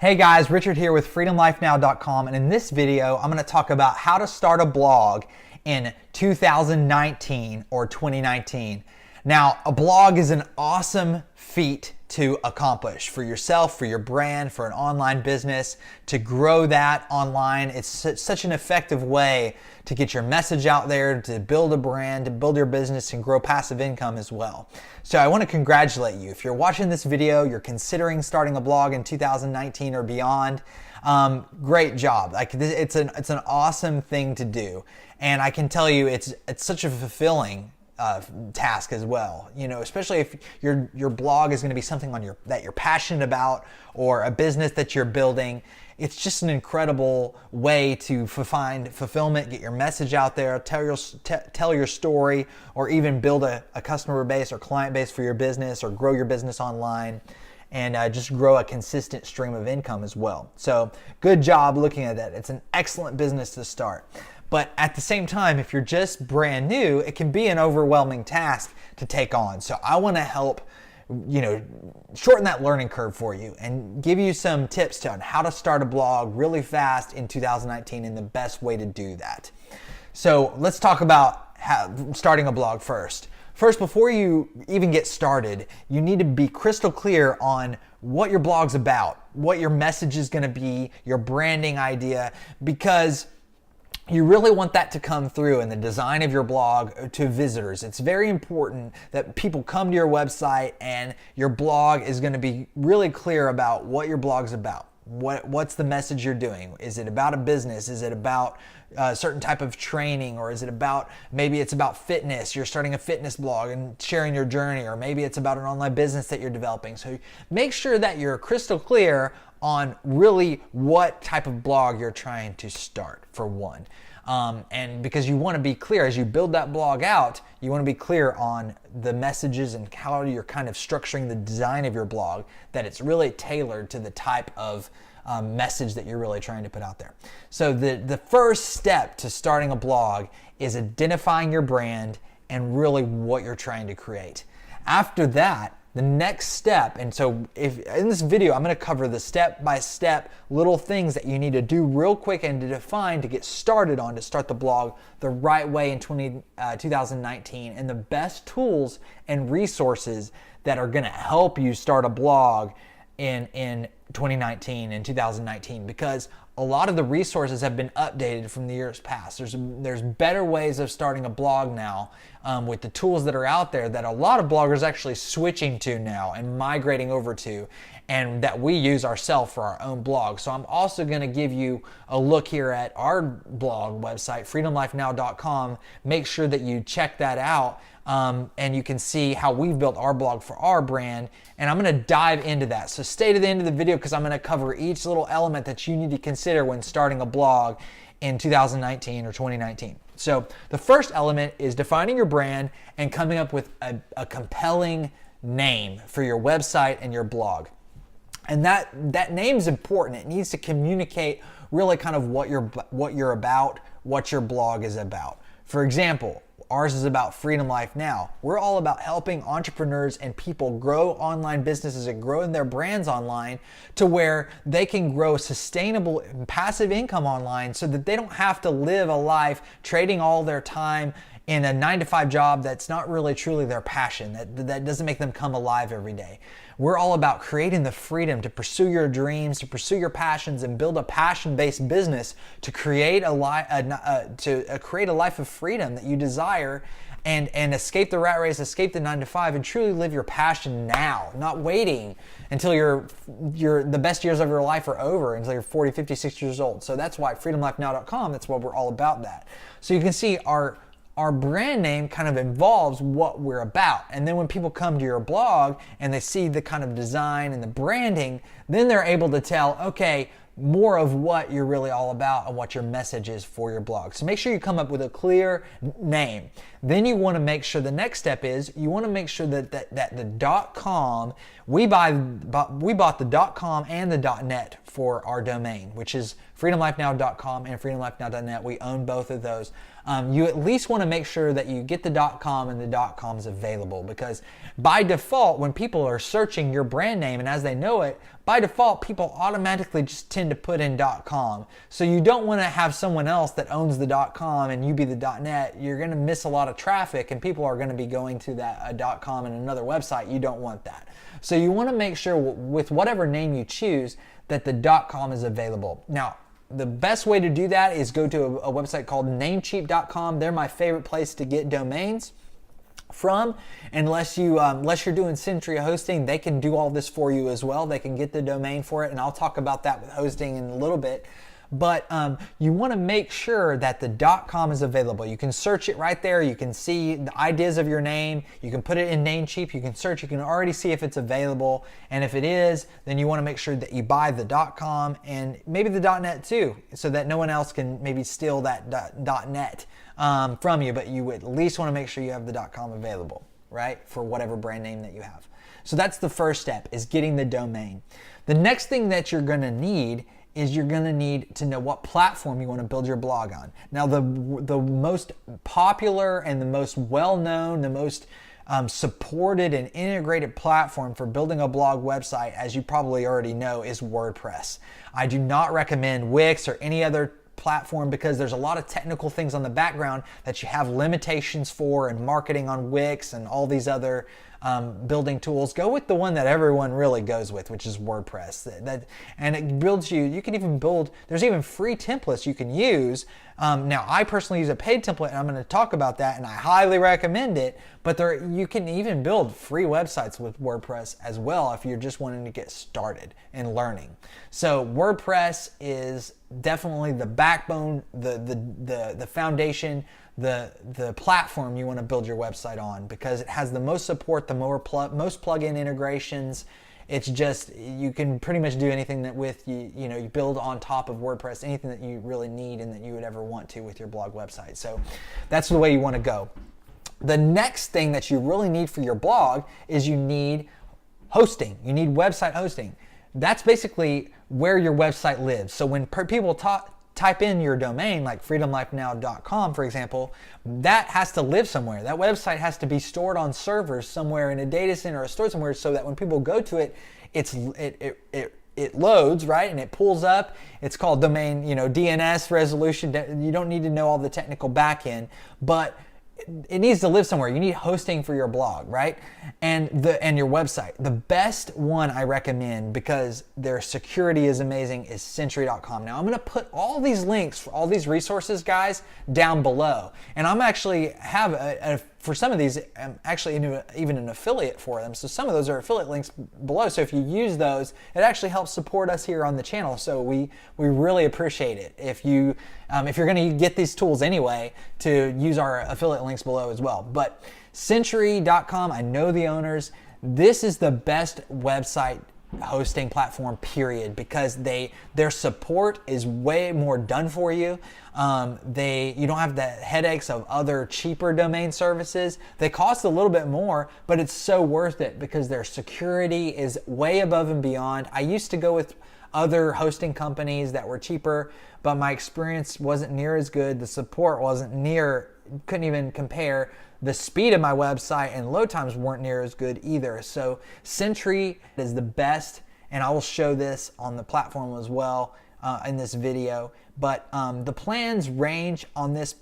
Hey guys, Richard here with freedomlifenow.com, and in this video I'm going to talk about how to start a blog in 2019 or 2019. Now, a blog is an awesome feat to accomplish for yourself, for your brand, for an online business, to grow that online. It's such an effective way to get your message out there, to build a brand, to build your business and grow passive income as well. So I want to congratulate you. If you're watching this video, you're considering starting a blog in 2019 or beyond, great job. It's an awesome thing to do. And I can tell you it's such a fulfilling task as well, especially if your blog is going to be something that you're passionate about, or a business that you're building. It's just an incredible way to find fulfillment, get your message out there, tell your story, or even build a customer base or client base for your business, or grow your business online, and just grow a consistent stream of income as well. So good job looking at that. It's an excellent business to start. But at the same time, if you're just brand new, it can be an overwhelming task to take on. So I want to help, shorten that learning curve for you and give you some tips on how to start a blog really fast in 2019 and the best way to do that. So let's talk about starting a blog first. First, before you even get started, you need to be crystal clear on what your blog's about, what your message is going to be, your branding idea, because you really want that to come through in the design of your blog to visitors. It's very important that people come to your website and your blog is going to be really clear about what your blog's about. What's the message you're doing? Is it about a business? Is it about a certain type of training? Or is it about, maybe it's about fitness. You're starting a fitness blog and sharing your journey, or maybe it's about an online business that you're developing. So make sure that you're crystal clear on really what type of blog you're trying to start, for one. And because you want to be clear as you build that blog out, you want to be clear on the messages and how you're kind of structuring the design of your blog, that it's really tailored to the type of message that you're really trying to put out there. So the first step to starting a blog is identifying your brand and really what you're trying to create. After that, the next step, and so if in this video I'm going to cover the step-by-step little things that you need to do real quick and to define to get started on, to start the blog the right way in 2019, and the best tools and resources that are going to help you start a blog in 2019 and 2019, because a lot of the resources have been updated from the years past. There's better ways of starting a blog now with the tools that are out there that a lot of bloggers actually switching to now and migrating over to, and that we use ourselves for our own blog. So I'm also going to give you a look here at our blog website, freedomlifenow.com. Make sure that you check that out. And you can see how we've built our blog for our brand, and I'm going to dive into that. So stay to the end of the video, because I'm going to cover each little element that you need to consider when starting a blog in 2019 or 2019. So the first element is defining your brand and coming up with a compelling name for your website and your blog. And that name is important. It needs to communicate really kind of what you're about, what your blog is about. For example, ours is about Freedom Life Now. We're all about helping entrepreneurs and people grow online businesses and grow their brands online to where they can grow sustainable and passive income online, so that they don't have to live a life trading all their time in a 9-to-5 job that's not really truly their passion, that doesn't make them come alive every day. We're all about creating the freedom to pursue your dreams, to pursue your passions, and build a passion-based business to create a life of freedom that you desire, and escape the rat race, escape the 9-to-5, and truly live your passion now, not waiting until the best years of your life are over, until you're 40, 50, 60 years old. So that's why freedomlifenow.com, that's why we're all about that. So you can see our brand name kind of involves what we're about. And then when people come to your blog and they see the kind of design and the branding, then they're able to tell, okay, more of what you're really all about and what your message is for your blog. So make sure you come up with a clear name. Then you want to make sure, the next step is you want to make sure that the .com, we bought the .com and the .net for our domain, which is freedomlifenow.com and freedomlifenow.net. We own both of those. You at least want to make sure that you get the .com and the .com is available, because by default, when people are searching your brand name and as they know it, by default, people automatically just tend to put in .com. So you don't want to have someone else that owns the .com and you be the .net. You're going to miss a lot of traffic and people are going to be going to that .com and another website. You don't want that. So you want to make sure with whatever name you choose that the .com is available. Now, the best way to do that is go to a website called namecheap.com. They're my favorite place to get domains from. Unless you're doing Century hosting, they can do all this for you as well. They can get the domain for it, and I'll talk about that with hosting in a little bit. But you want to make sure that the .com is available. You can search it right there. You can see the ideas of your name. You can put it in Namecheap. You can search. You can already see if it's available. And if it is, then you want to make sure that you buy the .com and maybe the .net too, so that no one else can maybe steal that .net from you. But you at least want to make sure you have the .com available, right, for whatever brand name that you have. So that's the first step, is getting the domain. The next thing that you're going to need is you're going to need to know what platform you want to build your blog on. Now, the most popular and the most well-known, the most supported and integrated platform for building a blog website, as you probably already know, is WordPress. I do not recommend Wix or any other platform because there's a lot of technical things on the background that you have limitations for, and marketing on Wix and all these other building tools. Go with the one that everyone really goes with, which is WordPress. And it builds you can even build, there's even free templates you can use. Now, I personally use a paid template, and I'm going to talk about that, and I highly recommend it. But you can even build free websites with WordPress as well if you're just wanting to get started and learning. So WordPress is definitely the backbone, the foundation, the platform you want to build your website on, because it has the most support, the most plugin integrations. It's just, you can pretty much do anything that you build on top of WordPress, anything that you really need and that you would ever want to with your blog website. So that's the way you want to go. The next thing that you really need for your blog is you need hosting. You need website hosting. That's basically where your website lives. So when people type in your domain, like freedomlifenow.com, for example, that has to live somewhere. That website has to be stored on servers somewhere in a data center or stored somewhere, so that when people go to it, it loads, right? And it pulls up. It's called domain, DNS resolution. You don't need to know all the technical back end, but it needs to live somewhere. You need hosting for your blog, right? And your website. The best one I recommend, because their security is amazing, is Century.com. Now, I'm going to put all these links for all these resources, guys, down below. And I'm actually have for some of these, I'm actually even an affiliate for them. So some of those are affiliate links below. So if you use those, it actually helps support us here on the channel. So we really appreciate it if you're going to get these tools anyway, to use our affiliate links below as well. But Century.com, I know the owners. This is the best website hosting platform, period, because their support is way more done for you. You don't have the headaches of other cheaper domain services. They cost a little bit more, but it's so worth it because their security is way above and beyond. I used to go with other hosting companies that were cheaper, but my experience wasn't near as good. The support couldn't even compare. The speed of my website and load times weren't near as good either. So Century is the best, and I will show this on the platform as well in this video. But the plans range on this.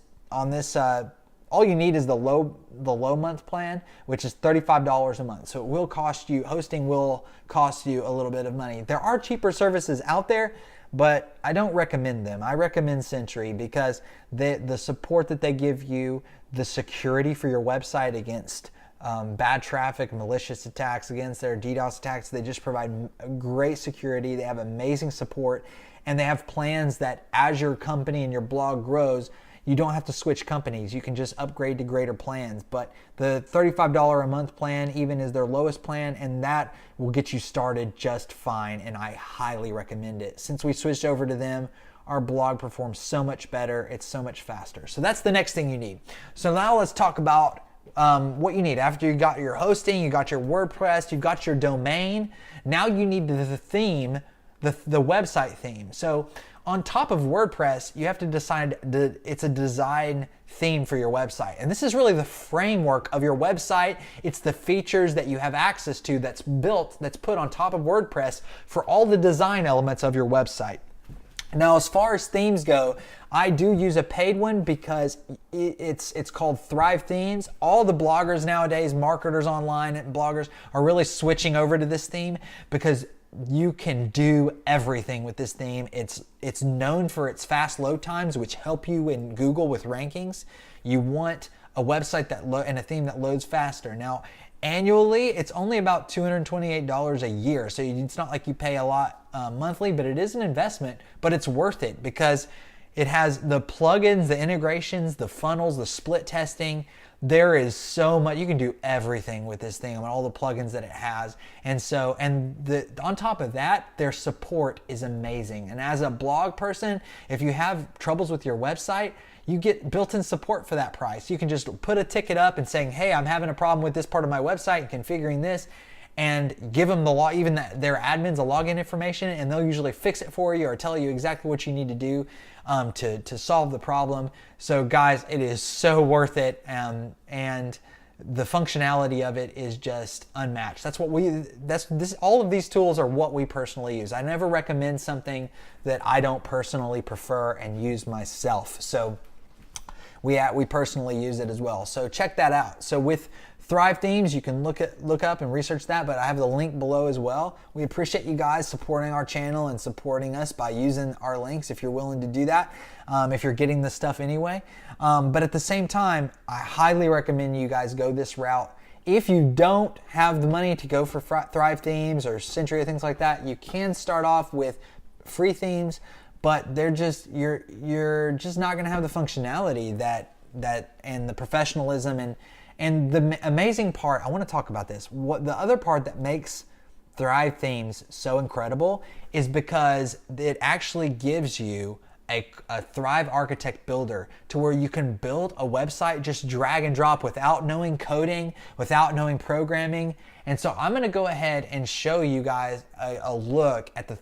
All you need is the low month plan, which is $35 a month. So it will cost you, hosting will cost you a little bit of money. There are cheaper services out there, but I don't recommend them. I recommend Century because the support that they give you, the security for your website against bad traffic, malicious attacks, against their DDoS attacks, they just provide great security. They have amazing support, and they have plans that as your company and your blog grows, you don't have to switch companies. You can just upgrade to greater plans. But the $35 a month plan even is their lowest plan, and that will get you started just fine, and I highly recommend it. Since we switched over to them, our blog performs so much better. It's so much faster. So that's the next thing you need. So now let's talk about what you need. After you got your hosting, you got your WordPress, you've got your domain. Now you need the theme, the website theme. So on top of WordPress, you have to decide it's a design theme for your website. And this is really the framework of your website. It's the features that you have access to that's built, that's put on top of WordPress for all the design elements of your website. Now, as far as themes go, I do use a paid one because it's called Thrive Themes. All the bloggers nowadays, marketers online and bloggers, are really switching over to this theme because you can do everything with this theme. It's known for its fast load times, which help you in Google with rankings. You want a website and a theme that loads faster. Now, annually, it's only about $228 a year, so it's not like you pay a lot monthly, but it is an investment, but it's worth it because it has the plugins, the integrations, the funnels, the split testing. There is so much. You can do everything with this thing, all the plugins that it has. On top of that, their support is amazing. And as a blog person, if you have troubles with your website, you get built-in support for that price. You can just put a ticket up and saying, hey, I'm having a problem with this part of my website, configuring this, and give them their admins the login information, and they'll usually fix it for you or tell you exactly what you need to do to solve the problem. So guys, it is so worth it, and the functionality of it is just unmatched. All of these tools are what we personally use. I never recommend something that I don't personally prefer and use myself. So we personally use it as well. So check that out. So with Thrive Themes, you can look up and research that, but I have the link below as well. We appreciate you guys supporting our channel and supporting us by using our links if you're willing to do that, if you're getting this stuff anyway. But at the same time, I highly recommend you guys go this route. If you don't have the money to go for Thrive Themes or Century or things like that, you can start off with free themes, but you're just not going to have the functionality that and the professionalism and the amazing part. I want to talk about this. The other part that makes Thrive Themes so incredible is because it actually gives you a Thrive Architect builder to where you can build a website, just drag and drop without knowing coding, without knowing programming. And so I'm going to go ahead and show you guys a look at the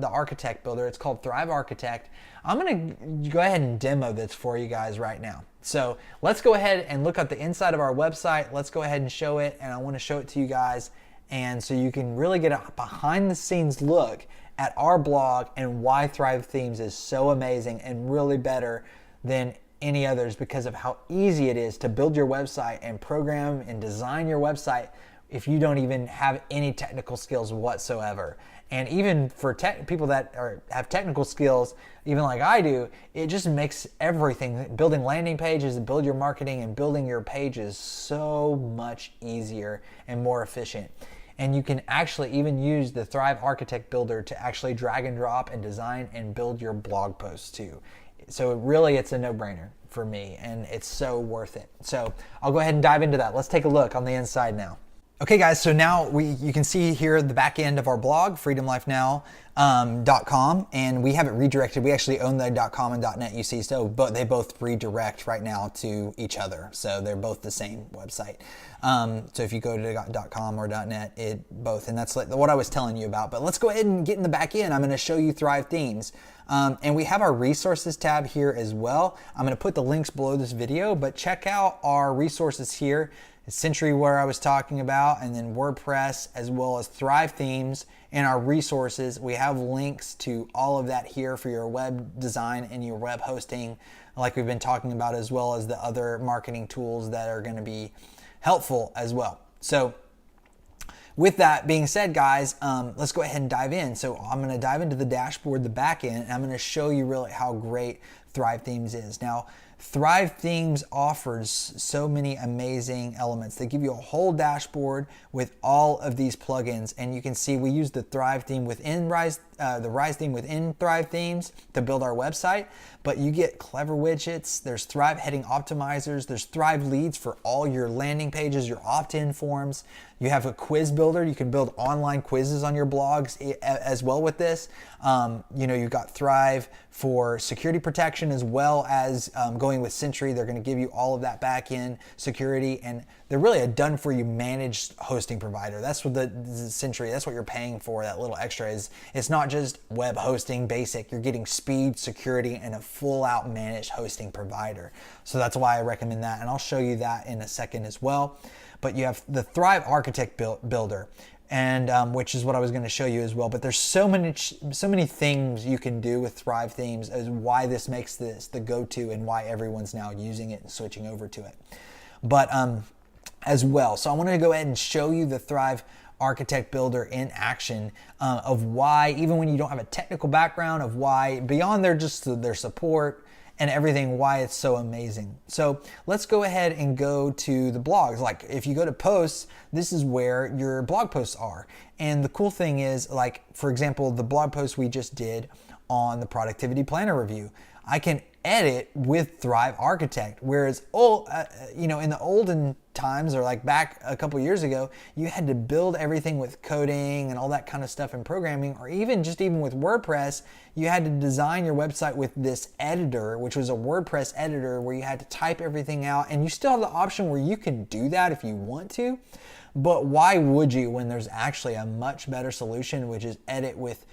Architect builder. It's called Thrive Architect. I'm going to go ahead and demo this for you guys right now. So let's go ahead and look at the inside of our website. Let's go ahead and show it, and I want to show it to you guys, and so you can really get a behind the scenes look at our blog and why Thrive Themes is so amazing and really better than any others because of how easy it is to build your website and program and design your website if you don't even have any technical skills whatsoever. And even for people that have technical skills, even like I do, it just makes everything, building landing pages, build your marketing and building your pages so much easier and more efficient. And you can actually even use the Thrive Architect Builder to actually drag and drop and design and build your blog posts too. So really, it's a no-brainer for me, and it's so worth it. So I'll go ahead and dive into that. Let's take a look on the inside now. Okay guys, so now you can see here the back end of our blog, freedomlifenow.com, and we have it redirected. We actually own the .com and .net, you see, so they both redirect right now to each other. So they're both the same website. So if you go to .com or .net, and that's like what I was telling you about. But let's go ahead and get in the back end. I'm going to show you Thrive Themes. And we have our resources tab here as well. I'm going to put the links below this video, but check out our resources here. Century, where I was talking about, and then WordPress, as well as Thrive Themes and our resources. We have links to all of that here for your web design and your web hosting, like we've been talking about, as well as the other marketing tools that are going to be helpful as well. So with that being said, guys, let's go ahead and dive in. So I'm going to dive into the dashboard, the back end, and I'm going to show you really how great Thrive Themes is. Now, Thrive Themes offers so many amazing elements. They give you a whole dashboard with all of these plugins, and you can see we use the Thrive theme within the Rise theme within Thrive Themes to build our website. But you get clever widgets. There's Thrive heading optimizers. There's Thrive leads for all your landing pages, your opt-in forms. You have a quiz builder. You can build online quizzes on your blogs as well with this. You've got Thrive for security protection as well as going with Sentry. They're going to give you all of that back-end security, and they're really a done-for-you managed hosting provider. That's what the Sentry, that's what you're paying for, that little extra is. It's not just web hosting basic. You're getting speed, security, and a full-out managed hosting provider. So that's why I recommend that, and I'll show you that in a second as well. But you have the Thrive Architect Builder, and which is what I was going to show you as well. But there's so many things you can do with Thrive Themes as why this makes this the go-to and why everyone's now using it and switching over to it. But as well, so I wanted to go ahead and show you the Thrive Architect Builder in action of why, even when you don't have a technical background, of why beyond their support and everything, why it's so amazing. So let's go ahead and go to the blogs. Like if you go to posts, this is where your blog posts are. And the cool thing is, like for example, the blog post we just did on the productivity planner review, I can edit with Thrive Architect. Whereas in the olden times, or like back a couple years ago, you had to build everything with coding and all that kind of stuff in programming, or even with WordPress, you had to design your website with this editor, which was a WordPress editor where you had to type everything out, and you still have the option where you can do that if you want to. But why would you when there's actually a much better solution, which is edit with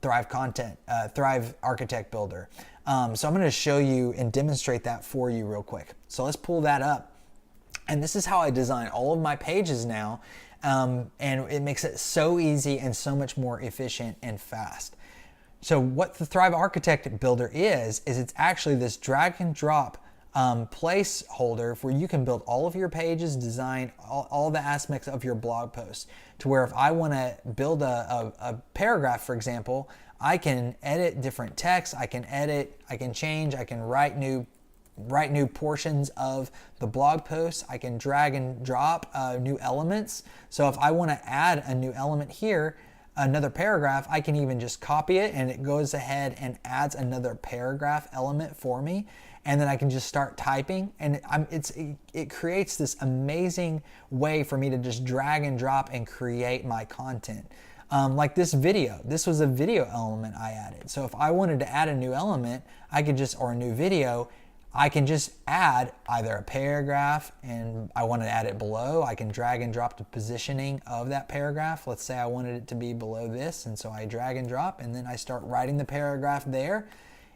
Thrive Architect Builder. So I'm going to show you and demonstrate that for you real quick. So let's pull that up. And this is how I design all of my pages now. And it makes it so easy and so much more efficient and fast. So what the Thrive Architect Builder is it's actually this drag and drop placeholder where you can build all of your pages, design all the aspects of your blog post, to where if I want to build a paragraph, for example, I can edit different text, I can change, I can write new portions of the blog post, I can drag and drop new elements. So if I want to add a new element here, another paragraph, I can even just copy it and it goes ahead and adds another paragraph element for me. And then I can just start typing, and it creates this amazing way for me to just drag and drop and create my content. Like this video, this was a video element I added. So if I wanted to add a new element, or a new video, I can just add either a paragraph, and I want to add it below. I can drag and drop the positioning of that paragraph. Let's say I wanted it to be below this, and so I drag and drop, and then I start writing the paragraph there.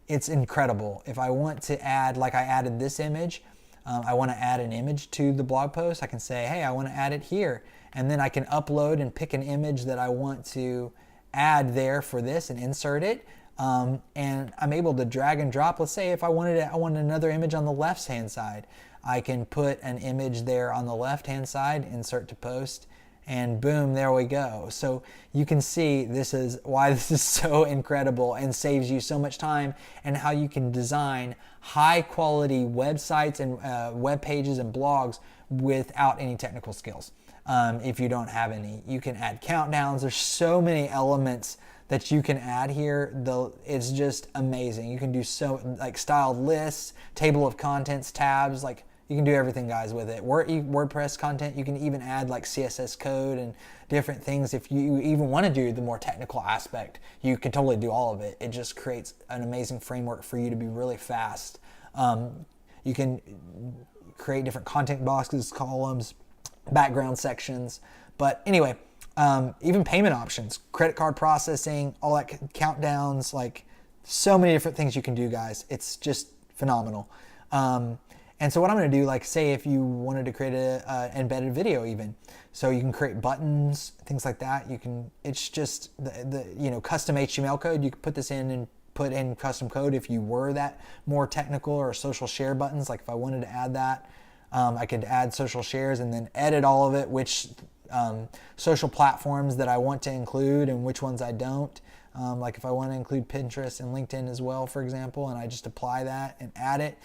It's incredible. If I want to add, like I added this image, I want to add an image to the blog post, I can say, hey, I want to add it here. And then I can upload and pick an image that I want to add there for this and insert it. And I'm able to drag and drop. Let's say if I wanted another image on the left-hand side, I can put an image there on the left-hand side, insert to post, and boom, there we go. So you can see this is why this is so incredible and saves you so much time, and how you can design high quality websites and web pages and blogs without any technical skills. If you don't have any, you can add countdowns. There's so many elements that you can add here. It's just amazing. You can do styled lists, table of contents, tabs, you can do everything, guys, with it. WordPress content, you can even add CSS code and different things. If you even want to do the more technical aspect, you can totally do all of it. It just creates an amazing framework for you to be really fast. You can create different content boxes, columns, background sections. But anyway, even payment options, credit card processing, all that, countdowns, so many different things you can do, guys. It's just phenomenal. And so what I'm going to do, say if you wanted to create a embedded video even, so you can create buttons, things like that. It's just the custom HTML code. You can put this in and put in custom code if you were that more technical, or social share buttons. Like if I wanted to add that, I could add social shares and then edit all of it, which social platforms that I want to include and which ones I don't. Like if I want to include Pinterest and LinkedIn as well, for example, and I just apply that and add it,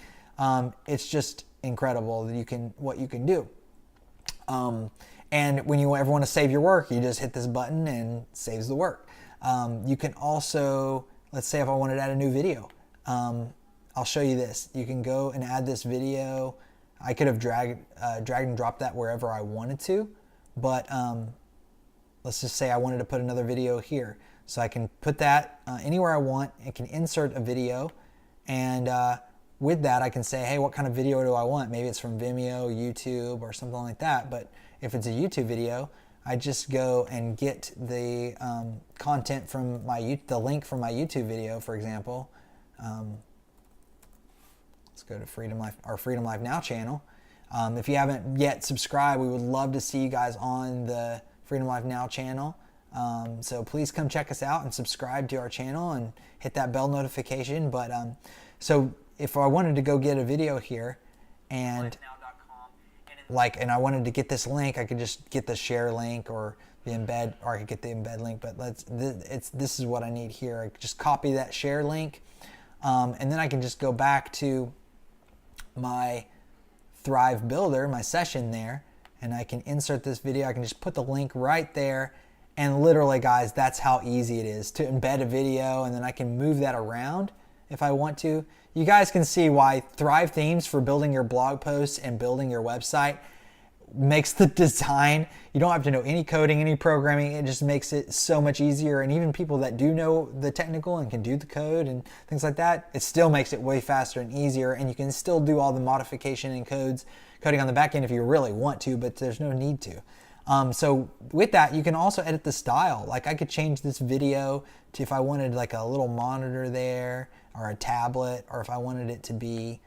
it's just incredible that what you can do. And when you ever want to save your work, you just hit this button and it saves the work. You can also, let's say if I wanted to add a new video, I'll show you this. You can go and add this video. I could have dragged and dropped that wherever I wanted to, but let's just say I wanted to put another video here. So I can put that anywhere I want. It can insert a video, and with that I can say, hey, what kind of video do I want? Maybe it's from Vimeo, YouTube, or something like that. But if it's a YouTube video, I just go and get the content from the link from my YouTube video, for example. Let's go to our Freedom Life Now channel. If you haven't yet subscribed, we would love to see you guys on the Freedom Life Now channel. So please come check us out and subscribe to our channel and hit that bell notification. But so if I wanted to go get a video here and I wanted to get this link, I could just get the share link or the embed, or I could get the embed link. But this is what I need here. I just copy that share link, and then I can just go back to my Thrive Builder, my session there, and I can insert this video. I can just put the link right there, and literally, guys, that's how easy it is to embed a video, and then I can move that around if I want to. You guys can see why Thrive Themes for building your blog posts and building your website makes the design, you don't have to know any coding, any programming. It just makes it so much easier. And even people that do know the technical and can do the code and things like that, it still makes it way faster and easier. And you can still do all the modification and coding on the back end if you really want to, but there's no need to. So with that, you can also edit the style. Like I could change this video to, if I wanted like a little monitor there or a tablet, or if I wanted it to be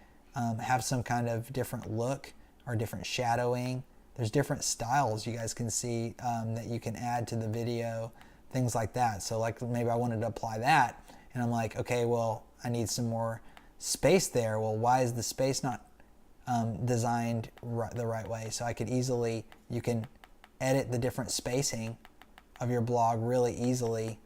have some kind of different look or different shadowing. There's different styles you guys can see that you can add to the video, things like that. So like maybe I wanted to apply that, and I'm like, okay, well, I need some more space there. Well, why is the space not designed the right way? So I could easily, you can edit the different spacing of your blog really easily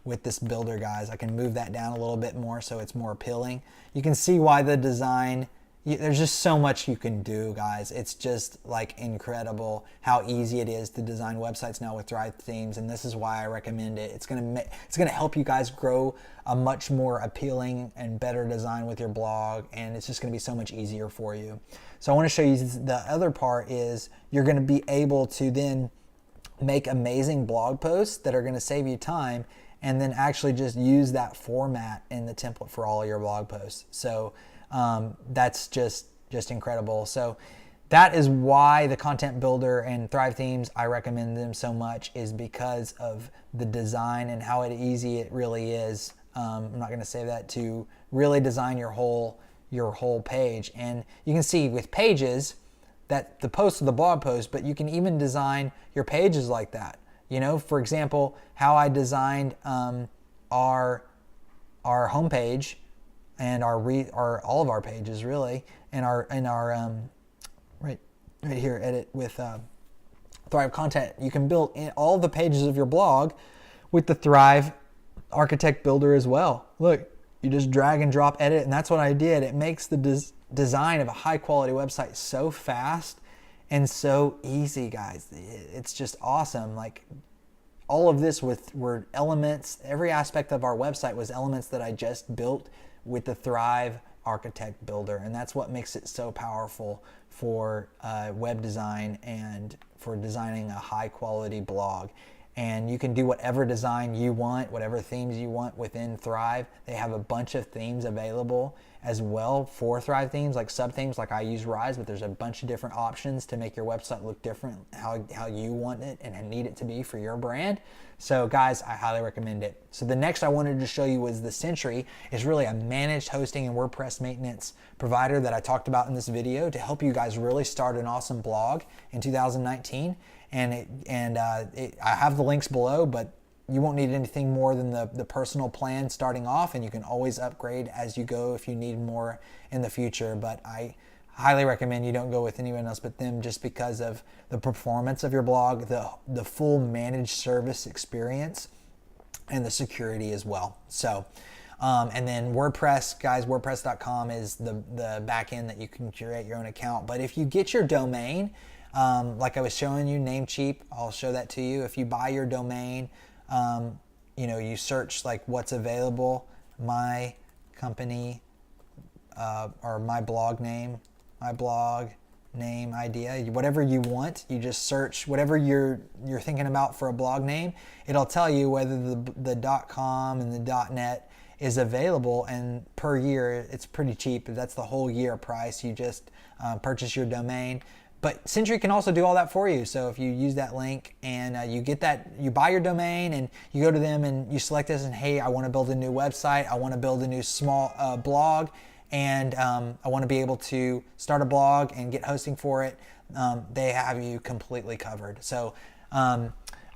with this builder, guys. I can move that down a little bit more so it's more appealing. You can see why the design, there's just so much you can do, guys. It's just like incredible how easy it is to design websites now with Thrive Themes, and this is why I recommend it. It's gonna help you guys grow a much more appealing and better design with your blog, and it's just gonna be so much easier for you. So I want to show you the other part is you're gonna be able to then make amazing blog posts that are gonna save you time, and then actually just use that format in the template for all of your blog posts. So that's just incredible. So that is why the Content Builder and Thrive Themes, I recommend them so much, is because of the design and how easy it really is. I'm not going to say that, to really design your whole page. And you can see with pages that the posts are the blog post, but you can even design your pages like that. You know, for example, how I designed our homepage and our all of our pages really, and our right here, edit with Thrive Content. You can build in all the pages of your blog with the Thrive Architect Builder as well. Look, you just drag and drop, edit, and that's what I did. It makes the design of a high quality website so fast and so easy, guys. It's just awesome. Like all of this were elements. Every aspect of our website was elements that I just built with the Thrive Architect Builder, and that's what makes it so powerful for web design and for designing a high quality blog. And you can do whatever design you want, whatever themes you want within Thrive. They have a bunch of themes available as well for Thrive Themes, like sub-themes, like I use Rise, but there's a bunch of different options to make your website look different, how you want it and need it to be for your brand. So guys, I highly recommend it. So the next I wanted to show you was the Sentry. Is really a managed hosting and WordPress maintenance provider that I talked about in this video to help you guys really start an awesome blog in 2019. I have the links below, but you won't need anything more than the personal plan starting off, and you can always upgrade as you go if you need more in the future. But I highly recommend you don't go with anyone else but them, just because of the performance of your blog, the full managed service experience, and the security as well. So, and then WordPress, guys, WordPress.com is the back end that you can create your own account. But if you get your domain, like I was showing you, Namecheap, I'll show that to you. If you buy your domain, you know, you search like what's available, my company, or my blog name idea, whatever you want. You just search whatever you're thinking about for a blog name. It'll tell you whether the .com and the .net is available, and per year it's pretty cheap. That's the whole year price. You just purchase your domain. But Sentry can also do all that for you. So if you use that link and you get that, you buy your domain and you go to them and you select this and, hey, I want to build a new website, I want to build a new small blog, and I want to be able to start a blog and get hosting for it, they have you completely covered. So I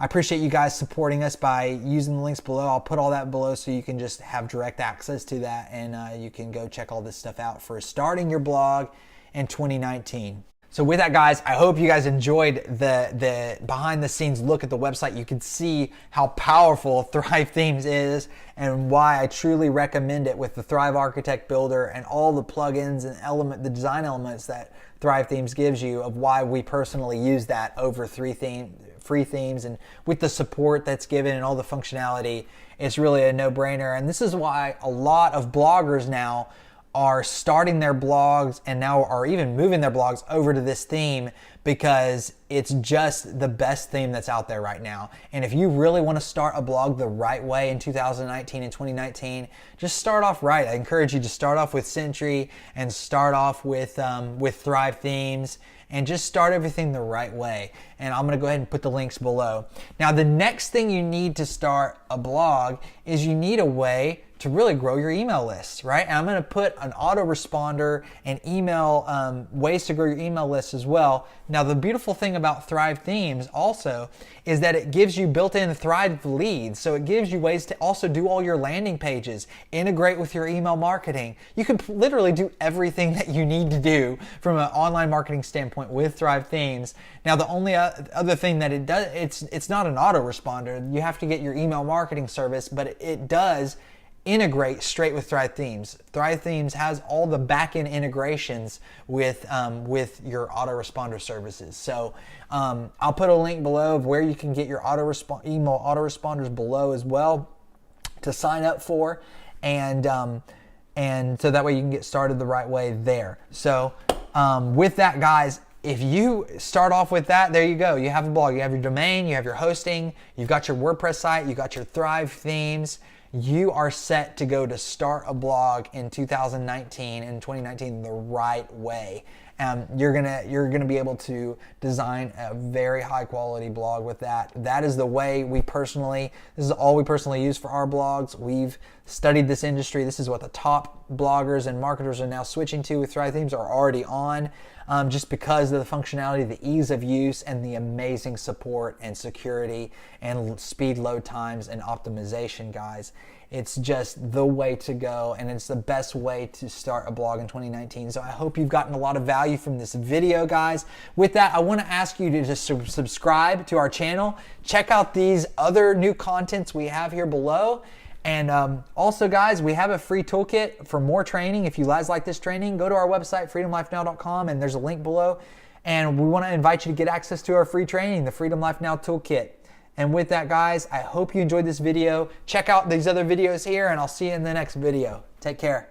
appreciate you guys supporting us by using the links below. I'll put all that below so you can just have direct access to that, and you can go check all this stuff out for starting your blog in 2019. So with that, guys, I hope you guys enjoyed the behind the scenes look at the website. You can see how powerful Thrive Themes is and why I truly recommend it with the Thrive Architect Builder and all the plugins and the design elements that Thrive Themes gives you, of why we personally use that over free themes, and with the support that's given and all the functionality, it's really a no-brainer. And this is why a lot of bloggers now are starting their blogs and now are even moving their blogs over to this theme, because it's just the best theme that's out there right now. And if you really want to start a blog the right way in 2019 and 2019, just start off right. I encourage you to start off with Sentry and start off with Thrive Themes, and just start everything the right way. And I'm gonna go ahead and put the links below. Now, the next thing you need to start a blog is you need a way to really grow your email list, right? And I'm gonna put an autoresponder and email ways to grow your email list as well. Now, the beautiful thing about Thrive Themes also is that it gives you built-in Thrive leads. So it gives you ways to also do all your landing pages, integrate with your email marketing. You can literally do everything that you need to do from an online marketing standpoint with Thrive Themes. Now, the only other thing that it does, it's not an autoresponder. You have to get your email marketing service, but it does integrate straight with Thrive Themes. Thrive Themes has all the back-end integrations with your autoresponder services. So I'll put a link below of where you can get your email autoresponders below as well to sign up for, and so that way you can get started the right way there. So with that, guys, if you start off with that, there you go. You have a blog, you have your domain, you have your hosting, you've got your WordPress site, you've got your Thrive Themes. You are set to go to start a blog in 2019 and 2019 the right way. You're gonna be able to design a very high quality blog with that. That is the way this is all we personally use for our blogs. We've studied this industry. This is what the top bloggers and marketers are now switching to with Thrive Themes, are already on, just because of the functionality, the ease of use, and the amazing support and security and speed load times and optimization, guys. It's just the way to go, and it's the best way to start a blog in 2019. So I hope you've gotten a lot of value from this video, guys. With that, I want to ask you to just subscribe to our channel. Check out these other new contents we have here below. And also, guys, we have a free toolkit for more training. If you guys like this training, go to our website, freedomlifenow.com, and there's a link below. And we want to invite you to get access to our free training, the Freedom Life Now Toolkit. And with that, guys, I hope you enjoyed this video. Check out these other videos here, and I'll see you in the next video. Take care.